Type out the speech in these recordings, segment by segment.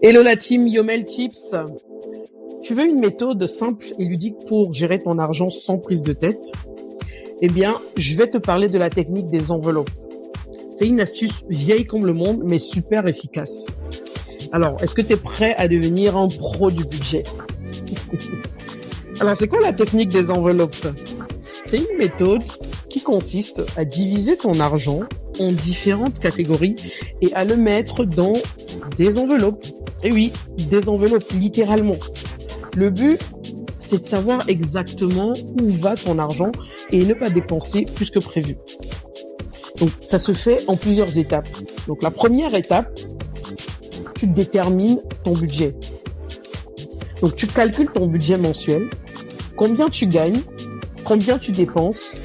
Hello la team Yomel Tips. Tu veux une méthode simple et ludique pour gérer ton argent sans prise de tête? Eh bien, je vais te parler de la technique des enveloppes. C'est une astuce vieille comme le monde, mais super efficace. Alors, est-ce que tu es prêt à devenir un pro du budget? Alors, c'est quoi la technique des enveloppes? C'est une méthode qui consiste à diviser ton argent en différentes catégories et à le mettre dans des enveloppes. Et oui, des enveloppes, littéralement. Le but, c'est de savoir exactement où va ton argent et ne pas dépenser plus que prévu. Donc, ça se fait en plusieurs étapes. Donc, la première étape, tu détermines ton budget. Donc, tu calcules ton budget mensuel, combien tu gagnes, combien tu dépenses.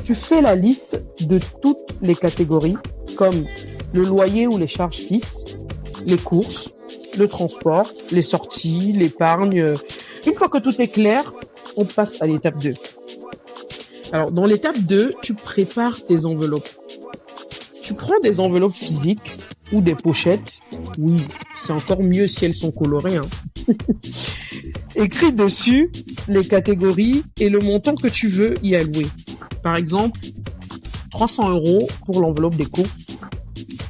Tu fais la liste de toutes les catégories, comme le loyer ou les charges fixes, les courses, le transport, les sorties, l'épargne. Une fois que tout est clair, on passe à l'étape 2. Alors, dans l'étape 2, tu prépares tes enveloppes. Tu prends des enveloppes physiques ou des pochettes. Oui, c'est encore mieux si elles sont colorées. Écris dessus les catégories et le montant que tu veux y allouer. Par exemple, 300 € pour l'enveloppe des courses,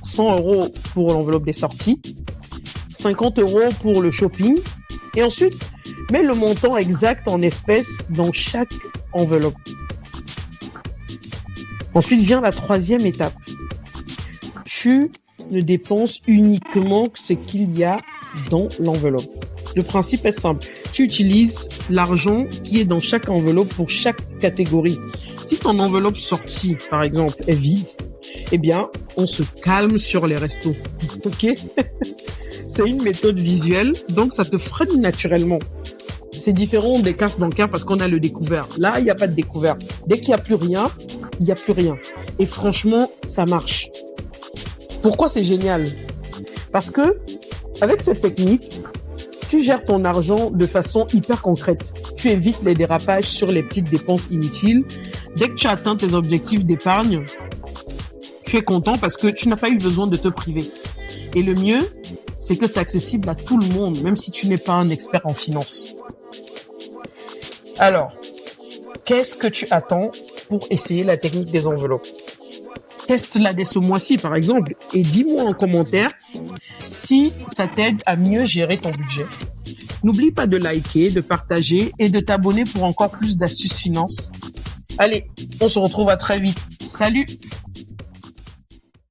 100 € pour l'enveloppe des sorties, 50 € pour le shopping. Et ensuite, mets le montant exact en espèces dans chaque enveloppe. Ensuite vient la troisième étape. Tu ne dépenses uniquement ce qu'il y a dans l'enveloppe. Le principe est simple. Tu utilises l'argent qui est dans chaque enveloppe pour chaque catégorie. Si ton enveloppe sortie, par exemple, est vide, eh bien, on se calme sur les restos. Ok? C'est une méthode visuelle, donc ça te freine naturellement. C'est différent des cartes bancaires parce qu'on a le découvert. Là, il n'y a pas de découvert. Dès qu'il n'y a plus rien, il n'y a plus rien. Et franchement, ça marche. Pourquoi c'est génial? Parce que, avec cette technique, tu gères ton argent de façon hyper concrète. Tu évites les dérapages sur les petites dépenses inutiles. Dès que tu atteins tes objectifs d'épargne, tu es content parce que tu n'as pas eu besoin de te priver. Et le mieux, c'est que c'est accessible à tout le monde, même si tu n'es pas un expert en finance. Alors, qu'est-ce que tu attends pour essayer la technique des enveloppes? Teste-la dès ce mois-ci, par exemple, et dis-moi en commentaire si ça t'aide à mieux gérer ton budget. N'oublie pas de liker, de partager et de t'abonner pour encore plus d'astuces finances. Allez, on se retrouve à très vite. Salut!